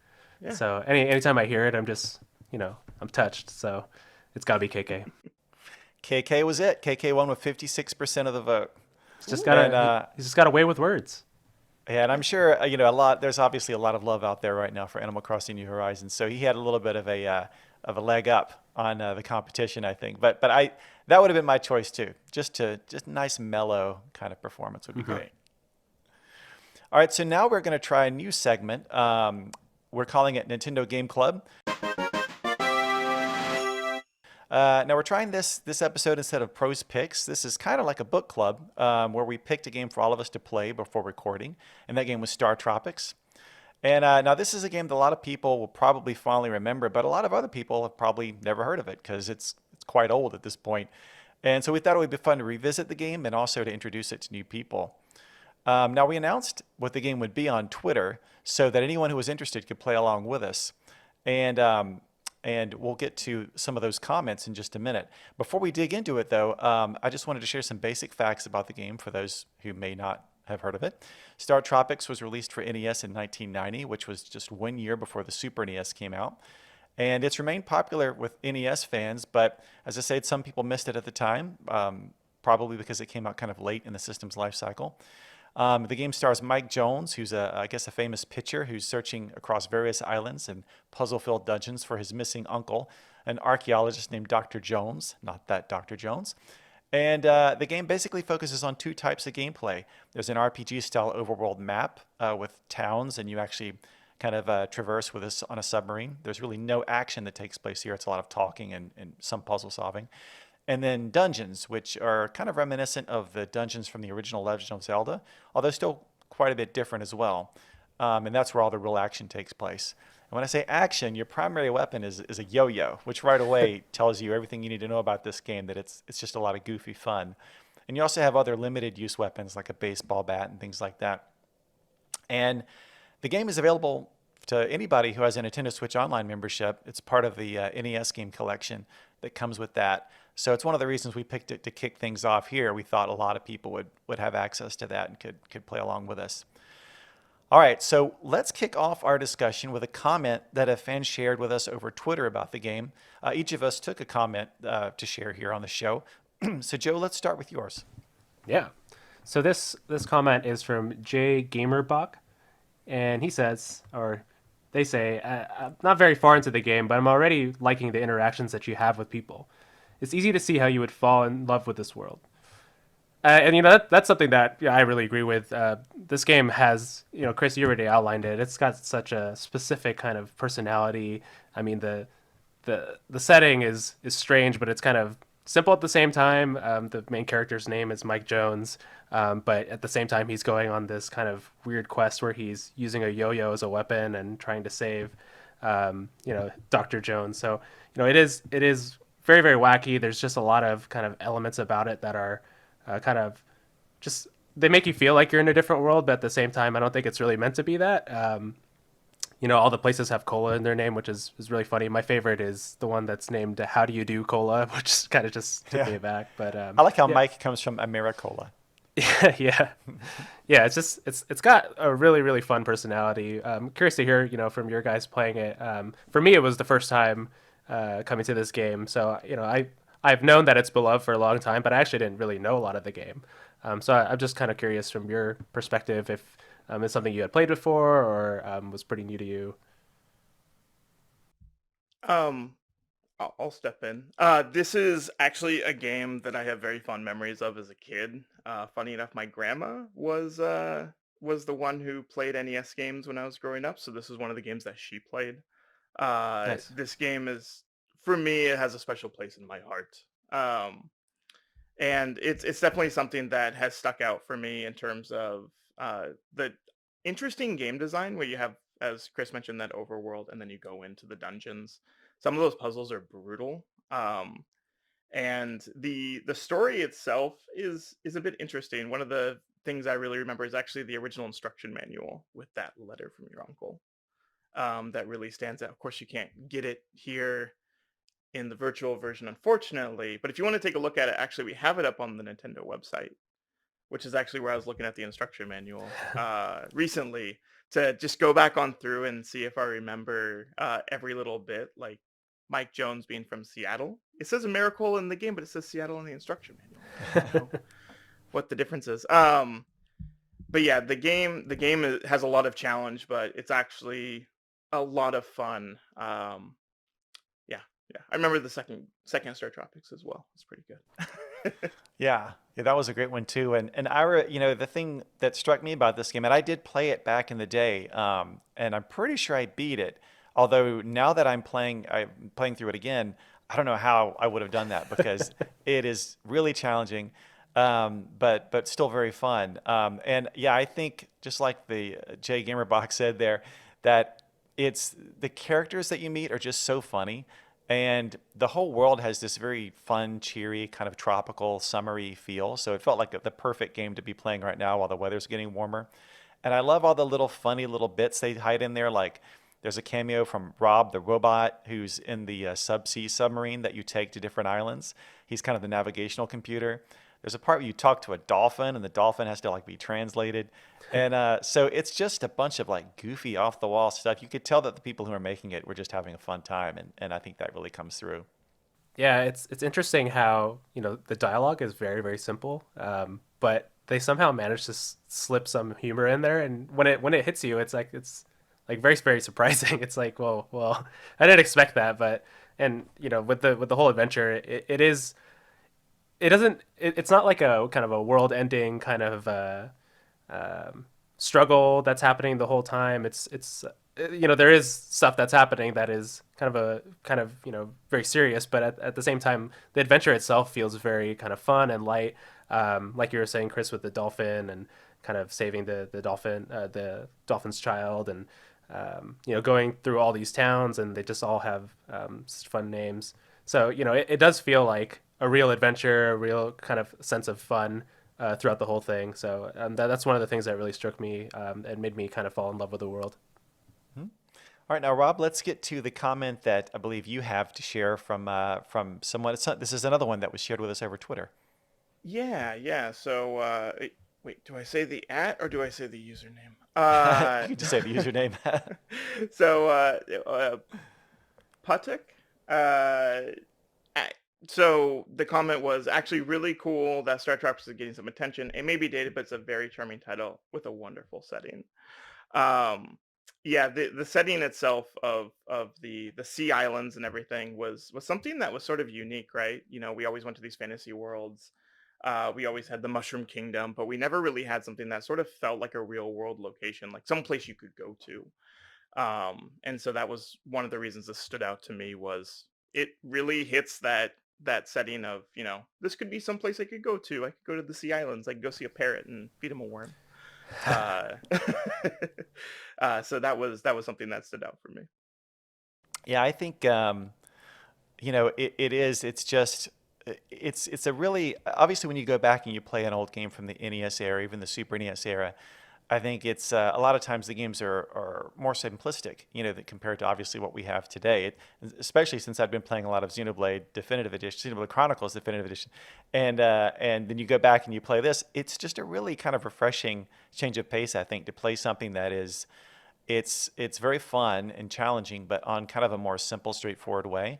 Yeah. So anytime I hear it, I'm just I'm touched. So it's got to be KK. KK was it. KK won with 56% of the vote. He's just got a way with words. Yeah, and I'm sure there's obviously a lot of love out there right now for Animal Crossing New Horizons. So he had a little bit of a leg up on the competition, I think. But that would have been my choice too. Just nice mellow kind of performance would be great. All right, so now we're going to try a new segment. We're calling it Nintendo Game Club. Now we're trying this episode instead of pros picks. This is kind of like a book club where we picked a game for all of us to play before recording, and that game was Star Tropics. And now this is a game that a lot of people will probably fondly remember, but a lot of other people have probably never heard of it because it's quite old at this point. And so we thought it would be fun to revisit the game and also to introduce it to new people. Now we announced what the game would be on Twitter so that anyone who was interested could play along with us. And we'll get to some of those comments in just a minute. Before we dig into it, though, I just wanted to share some basic facts about the game for those who may not have heard of it. Star Tropics was released for NES in 1990, which was just 1 year before the Super NES came out. And it's remained popular with NES fans, but as I said, some people missed it at the time, probably because it came out kind of late in the system's life cycle. The game stars Mike Jones, who's I guess a famous pitcher who's searching across various islands and puzzle-filled dungeons for his missing uncle, an archaeologist named Dr. Jones, not that Dr. Jones. And the game basically focuses on two types of gameplay. There's an RPG-style overworld map with towns, and you actually kind of traverse with this on a submarine. There's really no action that takes place here. It's a lot of talking and some puzzle solving. And then dungeons, which are kind of reminiscent of the dungeons from the original Legend of Zelda, although still quite a bit different as well. And that's where all the real action takes place. And when I say action, your primary weapon is a yo-yo, which right away tells you everything you need to know about this game, that it's just a lot of goofy fun. And you also have other limited use weapons like a baseball bat and things like that. And the game is available to anybody who has a Nintendo Switch Online membership. It's part of the NES game collection that comes with that. So it's one of the reasons we picked it to kick things off here. We thought a lot of people would have access to that and could play along with us. All right, so let's kick off our discussion with a comment that a fan shared with us over Twitter about the game. Each of us took a comment to share here on the show. So Joe, let's start with yours. Yeah. So this comment is from Jay Gamerbach, and he says, or they say, I'm not very far into the game, but I'm already liking the interactions that you have with people. It's easy to see how you would fall in love with this world. And that's something that I really agree with. This game has, Chris, you already outlined it. It's got such a specific kind of personality. I mean, the setting is strange, but it's kind of simple at the same time. The main character's name is Mike Jones, but at the same time, he's going on this kind of weird quest where he's using a yo-yo as a weapon and trying to save, Dr. Jones. So, it is very, very wacky. There's just a lot of kind of elements about it that are kind of just, they make you feel like you're in a different world, but at the same time, I don't think it's really meant to be that. All the places have cola in their name, which is really funny. My favorite is the one that's named How Do You Do Cola, which kind of just took me aback. But I like how Mike comes from Americola. Yeah. It's got a really, really fun personality. Curious to hear, from your guys playing it. For me, it was the first time coming to this game. So, I've known that it's beloved for a long time, but I actually didn't really know a lot of the game. So I'm just kind of curious from your perspective if it's something you had played before or was pretty new to you. I'll step in. This is actually a game that I have very fond memories of as a kid. Funny enough, my grandma was the one who played NES games when I was growing up, so this is one of the games that she played. Nice. This game is, for me, it has a special place in my heart. And it's definitely something that has stuck out for me in terms of the interesting game design where you have, as Chris mentioned, that overworld and then you go into the dungeons. Some of those puzzles are brutal. And the story itself is a bit interesting. One of the things I really remember is actually the original instruction manual with that letter from your uncle. That really stands out. Of course, you can't get it here in the virtual version, unfortunately. But if you want to take a look at it, actually, we have it up on the Nintendo website, which is actually where I was looking at the instruction manual recently to just go back on through and see if I remember every little bit, like Mike Jones being from Seattle. It says Americola in the game, but it says Seattle in the instruction manual. I don't know what the difference is. But yeah, the game has a lot of challenge, but it's actually a lot of fun. Yeah. I remember the second Star Tropics as well. It's pretty good. Yeah, yeah, that was a great one too. And Ira, the thing that struck me about this game, and I did play it back in the day, and I'm pretty sure I beat it. Although now that I'm playing through it again, I don't know how I would have done that because it is really challenging, but still very fun. And yeah, I think just like the Jay Gamerbox said there, that it's the characters that you meet are just so funny. And the whole world has this very fun, cheery, kind of tropical, summery feel. So it felt like the perfect game to be playing right now while the weather's getting warmer. And I love all the little funny little bits they hide in there. Like there's a cameo from Rob the robot who's in the subsea submarine that you take to different islands. He's kind of the navigational computer. There's a part where you talk to a dolphin and the dolphin has to like be translated. And so it's just a bunch of like goofy off the wall stuff. You could tell that the people who are making it were just having a fun time. And I think that really comes through. Yeah, it's interesting how the dialogue is very very simple, but they somehow manage to slip some humor in there, and when it hits you, it's like very very surprising. It's like, well, I didn't expect that, but and with the whole adventure, it's not like a kind of a world ending kind of struggle that's happening the whole time. There is stuff that's happening that is kind of very serious, but at the same time, the adventure itself feels very kind of fun and light. Like you were saying, Chris, with the dolphin and kind of saving the dolphin's child, and going through all these towns, and they just all have such fun names. So it does feel like a real adventure, a real kind of sense of fun throughout the whole thing. So that's one of the things that really struck me and made me kind of fall in love with the world. All right, now Rob, let's get to the comment that I believe you have to share from someone. This is another one that was shared with us over Twitter. Yeah, yeah. So, wait, do I say the at or do I say the username? You can just say the username. So, Patek, uh, a- so the comment was actually really cool that Star Tropics is getting some attention. It may be dated, but it's a very charming title with a wonderful setting. Um, yeah, the setting itself of the sea islands and everything was something that was sort of unique, right? We always went to these fantasy worlds. We always had the Mushroom Kingdom, but we never really had something that sort of felt like a real world location, like someplace you could go to. And so that was one of the reasons this stood out to me was it really hits that setting of, this could be someplace I could go to. I could go to the Sea Islands. I could go see a parrot and feed him a worm. Uh, so that was something that stood out for me. Yeah, I think it is. It's just it's a really obviously when you go back and you play an old game from the NES era, even the Super NES era. I think it's a lot of times the games are more simplistic, that compared to obviously what we have today. Especially since I've been playing a lot of Xenoblade Definitive Edition, Xenoblade Chronicles Definitive Edition, and then you go back and you play this. It's just a really kind of refreshing change of pace, I think, to play something that is it's very fun and challenging, but on kind of a more simple, straightforward way.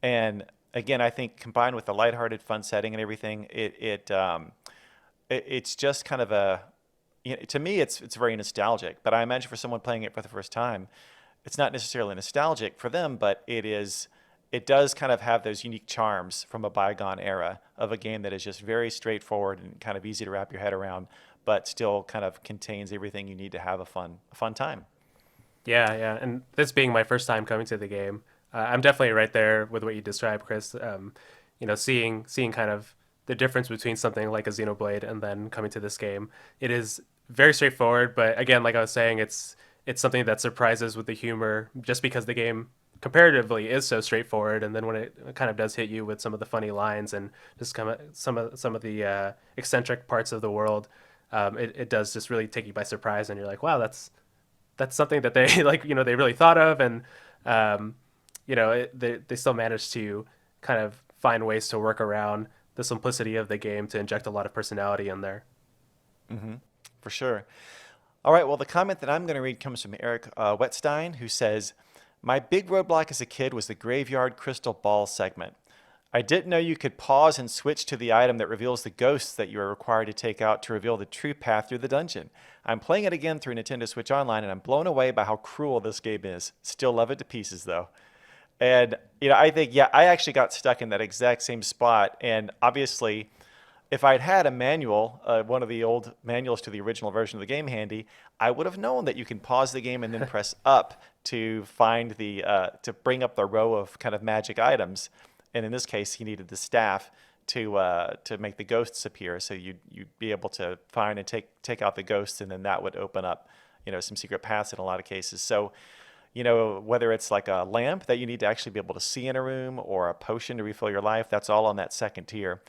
And again, I think combined with the lighthearted, fun setting and everything, it's just kind of to me, it's very nostalgic. But I imagine for someone playing it for the first time, it's not necessarily nostalgic for them, but it does kind of have those unique charms from a bygone era of a game that is just very straightforward and kind of easy to wrap your head around, but still kind of contains everything you need to have a fun time. Yeah, yeah. And this being my first time coming to the game, I'm definitely right there with what you described, Chris. Seeing kind of the difference between something like a Xenoblade and then coming to this game. It is very straightforward, but again, like I was saying, it's something that surprises with the humor, just because the game comparatively is so straightforward, and then when it kind of does hit you with some of the funny lines and just kind of some of the eccentric parts of the world, it does just really take you by surprise, and you're like, wow, that's something that they like they really thought of, and they still managed to kind of find ways to work around the simplicity of the game to inject a lot of personality in there. For sure. All right. Well, the comment that I'm going to read comes from Eric Wetstein, who says, "My big roadblock as a kid was the graveyard crystal ball segment. I didn't know you could pause and switch to the item that reveals the ghosts that you are required to take out to reveal the true path through the dungeon. I'm playing it again through Nintendo Switch Online, and I'm blown away by how cruel this game is. Still love it to pieces, though." And I think, yeah, I actually got stuck in that exact same spot, and obviously if I'd had a manual, one of the old manuals to the original version of the game handy, I would have known that you can pause the game and then press up to find to bring up the row of kind of magic items. And in this case, he needed the staff to make the ghosts appear. So you'd be able to find and take out the ghosts, and then that would open up, some secret paths in a lot of cases. So, whether it's like a lamp that you need to actually be able to see in a room or a potion to refill your life, that's all on that second tier.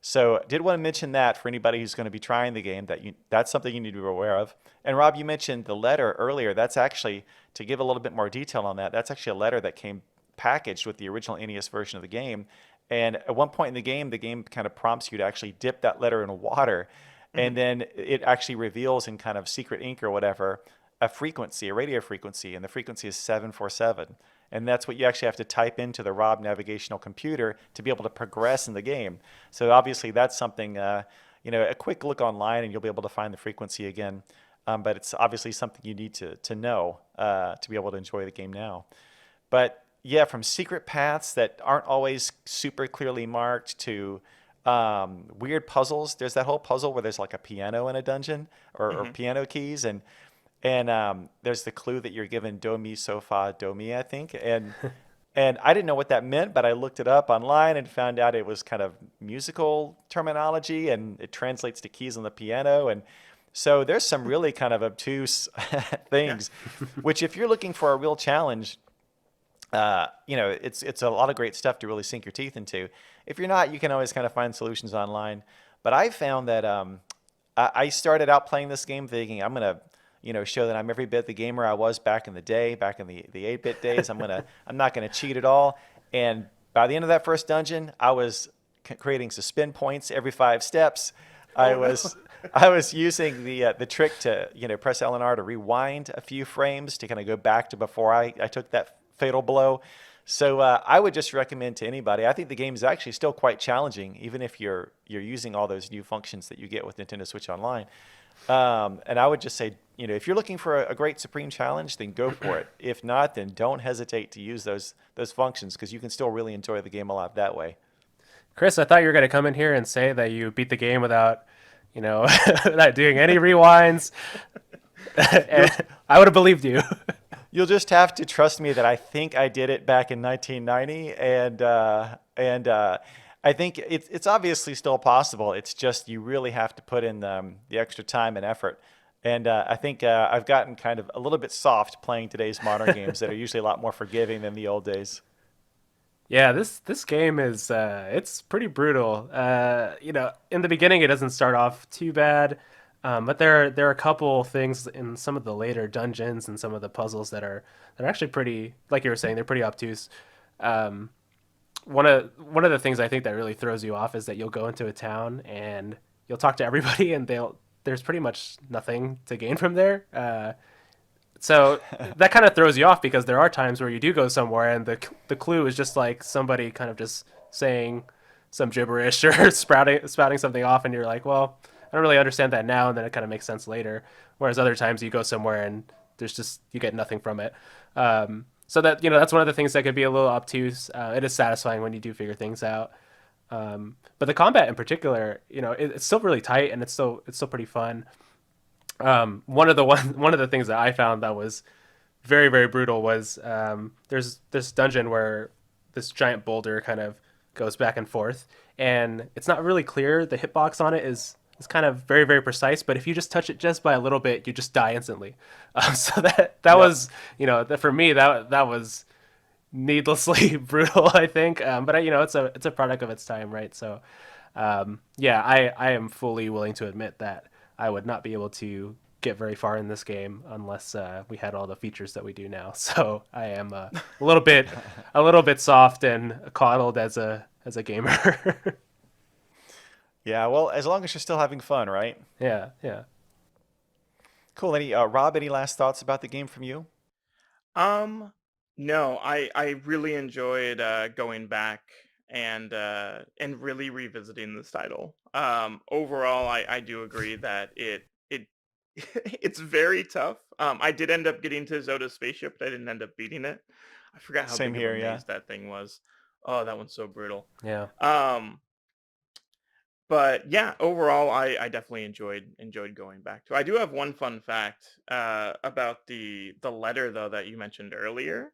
So did want to mention that for anybody who's going to be trying the game, that's something you need to be aware of. And Rob, you mentioned the letter earlier. That's actually, to give a little bit more detail on that, that's actually a letter that came packaged with the original NES version of the game. And at one point in the game kind of prompts you to actually dip that letter in water, and Mhm. then it actually reveals in kind of secret ink or whatever a frequency, a radio frequency, and the frequency is 747. And that's what you actually have to type into the Rob navigational computer to be able to progress in the game. So obviously that's something, a quick look online and you'll be able to find the frequency again. But it's obviously something you need to know to be able to enjoy the game now. But yeah, from secret paths that aren't always super clearly marked to weird puzzles. There's that whole puzzle where there's like a piano in a dungeon or Mhm. piano keys, and there's the clue that you're given do mi so fa do mi, I think, and I didn't know what that meant, but I looked it up online and found out it was kind of musical terminology, and it translates to keys on the piano, and so there's some really kind of obtuse Yeah. things, which if you're looking for a real challenge, it's a lot of great stuff to really sink your teeth into. If you're not, you can always kind of find solutions online. But I found that I started out playing this game thinking I'm gonna, show that I'm every bit the gamer I was back in the day, back in the 8-bit days. I'm not gonna cheat at all. And by the end of that first dungeon, I was creating suspend points every 5 steps. I Oh no. was I was using the trick to press L and R to rewind a few frames to kind of go back to before I took that fatal blow. So I would just recommend to anybody. I think the game is actually still quite challenging, even if you're using all those new functions that you get with Nintendo Switch Online. And I would just say, if you're looking for a great supreme challenge, then go for it. If not, then don't hesitate to use those functions because you can still really enjoy the game a lot that way. Chris, I thought you were going to come in here and say that you beat the game without, without doing any rewinds. And You'll I would have believed you. You'll just have to trust me that I think I did it back in 1990, and I think it's obviously still possible. It's just you really have to put in the extra time and effort. And I think I've gotten kind of a little bit soft playing today's modern games that are usually a lot more forgiving than the old days. Yeah, this game is it's pretty brutal. In the beginning it doesn't start off too bad, but there are a couple things in some of the later dungeons and some of the puzzles that are actually pretty, like you were saying, they're pretty obtuse. Um, one of the things I think that really throws you off is that you'll go into a town and you'll talk to everybody and there's pretty much nothing to gain from there. So that kind of throws you off because there are times where you do go somewhere and the clue is just like somebody kind of just saying some gibberish or spouting something off, and you're like, well, I don't really understand that now, and then it kind of makes sense later. Whereas other times you go somewhere and there's just you get nothing from it. So that's one of the things that could be a little obtuse. It is satisfying when you do figure things out. But the combat in particular, it's still really tight and it's still pretty fun. One of the things that I found that was very very brutal was there's this dungeon where this giant boulder kind of goes back and forth, and it's not really clear. The hitbox on it is kind of very very precise, but if you just touch it just by a little bit, you just die instantly. So that Yep. was for me that was needlessly brutal, I think. But it's a product of its time, right? So yeah, I am fully willing to admit that I would not be able to get very far in this game unless we had all the features that we do now. So I am a little bit soft and coddled as a gamer. Yeah, well, as long as you're still having fun, right? Yeah, yeah. Cool. Rob, any last thoughts about the game from you? Um, no, I really enjoyed going back and really revisiting this title. Overall, I do agree that it it's very tough. I did end up getting to Zoda's spaceship, but I didn't end up beating it. I forgot how Same big of a here, yeah. maze that thing was. Oh, that one's so brutal. Yeah. Um, But yeah, overall, I definitely enjoyed going back to. I do have one fun fact about the letter though that you mentioned earlier.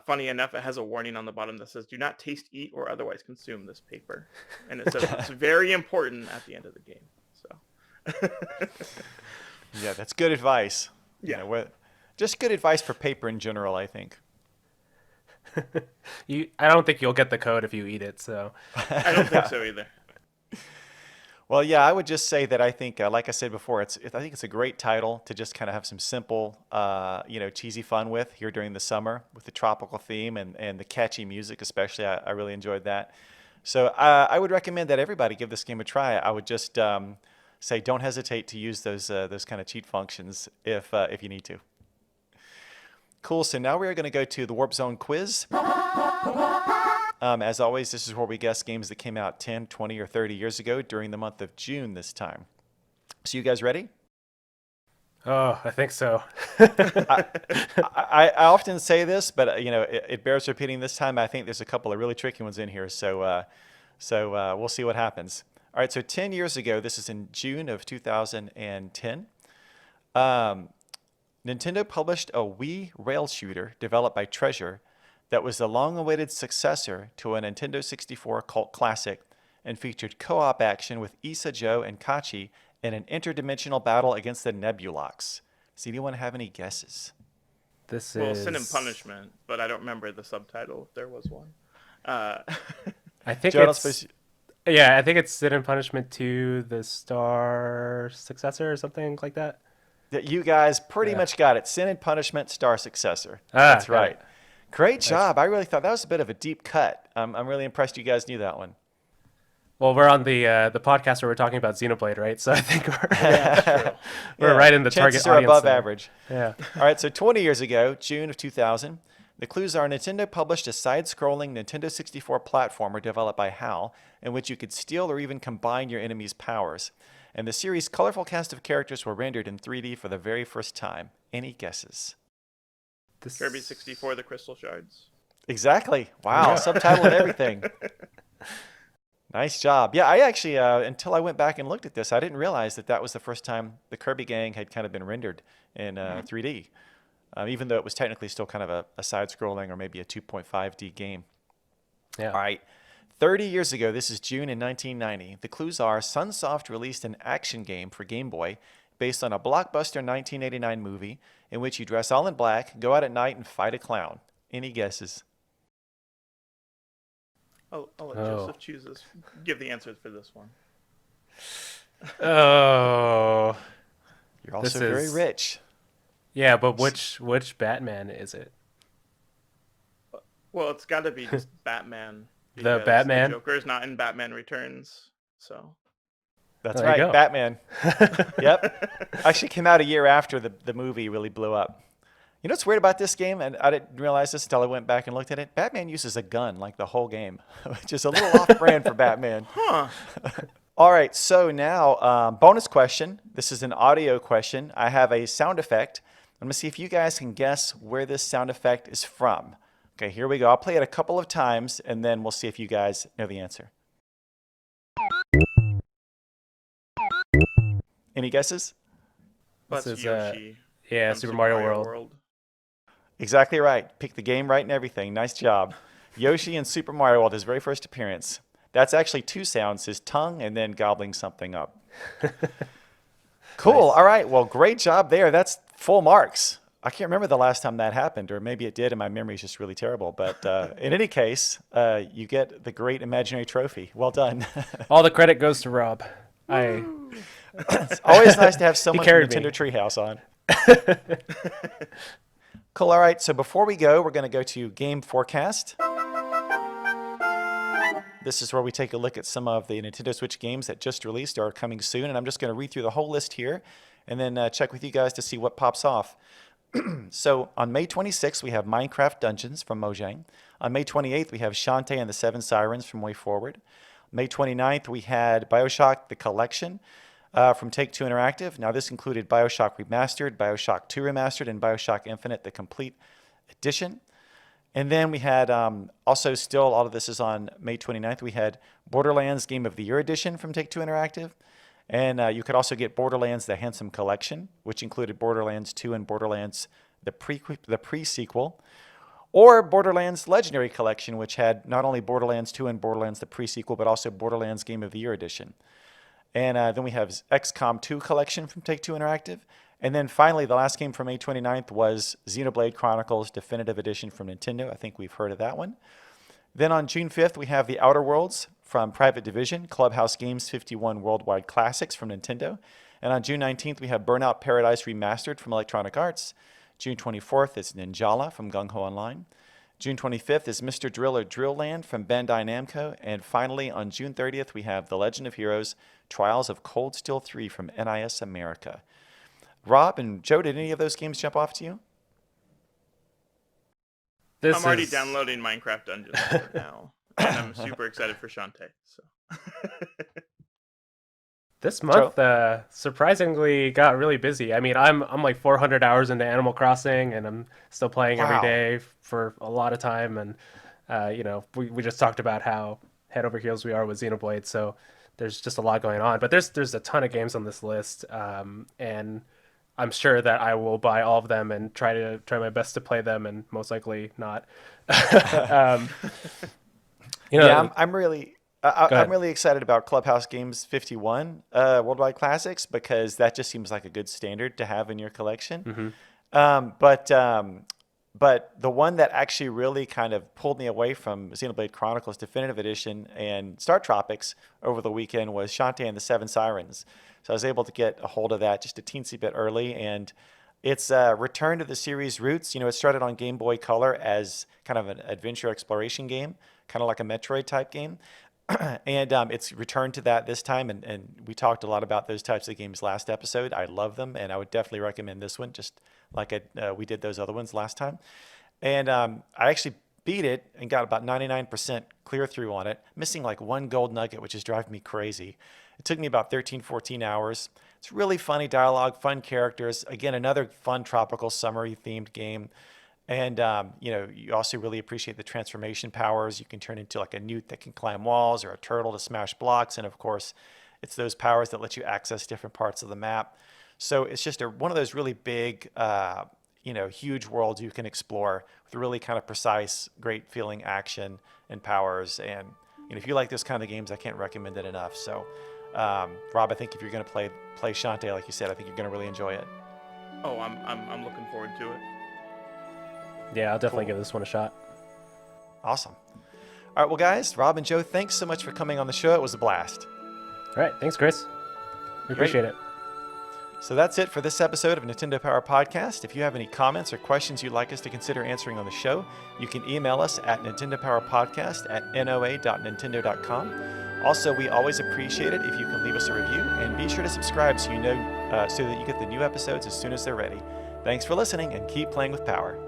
Funny enough, it has a warning on the bottom that says, "Do not taste, eat, or otherwise consume this paper," and it says it's very important at the end of the game. So Yeah, that's good advice. You yeah, know, just good advice for paper in general, I think. I don't think you'll get the code if you eat it. So I don't think so either. Well, yeah, I would just say that I think, like I said before, I think it's a great title to just kind of have some simple, cheesy fun with here during the summer with the tropical theme and the catchy music, especially. I really enjoyed that. So I would recommend that everybody give this game a try. I would just say don't hesitate to use those kind of cheat functions if you need to. Cool. So now we are going to go to the Warp Zone quiz. As always, this is where we guess games that came out 10, 20, or 30 years ago during the month of June this time. So you guys ready? oh, I think so. I often say this, but it bears repeating this time. I think there's a couple of really tricky ones in here, so we'll see what happens. All right, so 10 years ago, this is in June of 2010. Nintendo published a Wii rail shooter developed by Treasure that was the long-awaited successor to a Nintendo 64 cult classic and featured co-op action with Issa, Joe, and Kachi in an interdimensional battle against the Nebulox. Does anyone have any guesses? This Well, is Sin and Punishment, but I don't remember the subtitle if there was one. Uh, I think Joe, I don't it's suppose yeah, I think it's Sin and Punishment 2, the Star Successor or something like that. that you guys pretty Yeah. much got it. Sin and Punishment, Star Successor. Ah, That's got right. it. Great Nice. job. I really thought that was a bit of a deep cut. I'm really impressed you guys knew that one. Well, we're on the podcast where we're talking about Xenoblade, right? So I think yeah, true. we're Yeah, right in the chances target are audience above there. average. Yeah. All right, so 20 years ago, June of 2000, the clues are Nintendo published a side-scrolling Nintendo 64 platformer developed by HAL, in which you could steal or even combine your enemy's powers. And the series' colorful cast of characters were rendered in 3D for the very first time. Any guesses? This Kirby 64, The Crystal Shards. Exactly. Wow, subtitle and everything. Nice job. Yeah, I actually, until I went back and looked at this, I didn't realize that was the first time the Kirby gang had kind of been rendered in 3D, even though it was technically still kind of a side-scrolling or maybe a 2.5D game. Yeah. All right. 30 years ago, this is June in 1990. The clues are Sunsoft released an action game for Game Boy based on a blockbuster 1989 movie in which you dress all in black, go out at night, and fight a clown. Any guesses? I'll let Oh. Joseph choose this. Give the answers for this one. Oh. You're also This very is- rich. Yeah, but which Batman is it? Well, it's got to be just Batman. The because Batman? The Joker's not in Batman Returns, so. That's There you right, go. Batman. Yep. Actually came out a year after the movie really blew up. You know what's weird about this game, and I didn't realize this until I went back and looked at it? Batman uses a gun like the whole game, which is a little off-brand for Batman. Huh. All right, so now bonus question. This is an audio question. I have a sound effect. I'm going to see if you guys can guess where this sound effect is from. Okay, here we go. I'll play it a couple of times, and then we'll see if you guys know the answer. Any guesses? This That's is, Yoshi. Yeah, from Super Mario World. Exactly right. Pick the game right and everything. Nice job. Yoshi in Super Mario World, his very first appearance. That's actually two sounds, his tongue and then gobbling something up. Cool. Nice. All right. Well, great job there. That's full marks. I can't remember the last time that happened, or maybe it did and my memory is just really terrible. But in any case, you get the great imaginary trophy. Well done. All the credit goes to Rob. It's always nice to have someone from carried me. Nintendo Treehouse on. Cool. All right. So before we go, we're going to go to Game Forecast. This is where we take a look at some of the Nintendo Switch games that just released or are coming soon. And I'm just going to read through the whole list here and then check with you guys to see what pops off. So on May 26th, we have Minecraft Dungeons from Mojang. On May 28th, we have Shantae and the Seven Sirens from WayForward. May 29th, we had BioShock The Collection from Take-Two Interactive. Now, this included BioShock Remastered, BioShock 2 Remastered, and BioShock Infinite, the Complete Edition. And then we had also still, all of this is on May 29th, we had Borderlands Game of the Year Edition from Take-Two Interactive. And you could also get Borderlands The Handsome Collection, which included Borderlands 2 and Borderlands the pre-sequel. Or Borderlands Legendary Collection, which had not only Borderlands 2 and Borderlands the pre-sequel, but also Borderlands Game of the Year Edition. And then we have XCOM 2 Collection from Take-Two Interactive. And then finally, the last game from May 29th was Xenoblade Chronicles Definitive Edition from Nintendo. I think we've heard of that one. Then on June 5th, we have The Outer Worlds from Private Division, Clubhouse Games 51 Worldwide Classics from Nintendo. And on June 19th, we have Burnout Paradise Remastered from Electronic Arts. June 24th is Ninjala from Gung Ho Online. June 25th is Mr. Driller Drill Land from Bandai Namco. And finally, on June 30th, we have The Legend of Heroes Trials of Cold Steel 3 from NIS America. Rob and Joe, did any of those games jump off to you? I'm already downloading Minecraft Dungeons right now, and I'm super excited for Shantae. So This month surprisingly got really busy. I mean, I'm like 400 hours into Animal Crossing, and I'm still playing every day for a lot of time. And we just talked about how head over heels we are with Xenoblade, so there's just a lot going on. But there's a ton of games on this list, and I'm sure that I will buy all of them and try my best to play them, and most likely not. I'm really excited about Clubhouse Games 51 Worldwide Classics, because that just seems like a good standard to have in your collection. Mm-hmm. But the one that actually really kind of pulled me away from Xenoblade Chronicles Definitive Edition and Star Tropics over the weekend was Shantae and the Seven Sirens. So I was able to get a hold of that just a teensy bit early, and it's a return to the series roots. It started on Game Boy Color as kind of an adventure exploration game, kind of like a Metroid type game. And it's returned to that this time, and we talked a lot about those types of games last episode. I love them, and I would definitely recommend this one, just like we did those other ones last time. And I actually beat it and got about 99% clear through on it, missing like one gold nugget, which is driving me crazy. It took me about 13, 14 hours. It's really funny dialogue, fun characters. Again, another fun tropical summery themed game. And, you also really appreciate the transformation powers. You can turn into like a newt that can climb walls, or a turtle to smash blocks. And of course, it's those powers that let you access different parts of the map. So it's just one of those really big, huge worlds you can explore with really kind of precise, great feeling action and powers. And if you like those kind of games, I can't recommend it enough. So, Rob, I think if you're going to play Shantae, like you said, I think you're going to really enjoy it. Oh, I'm looking forward to it. Yeah, I'll definitely give this one a shot. Awesome. All right, well, guys, Rob and Joe, thanks so much for coming on the show. It was a blast. All right, thanks, Chris. We appreciate it. So that's it for this episode of Nintendo Power Podcast. If you have any comments or questions you'd like us to consider answering on the show, you can email us at nintendopowerpodcast@noa.nintendo.com. Also, we always appreciate it if you can leave us a review, and be sure to subscribe so that you get the new episodes as soon as they're ready. Thanks for listening, and keep playing with power.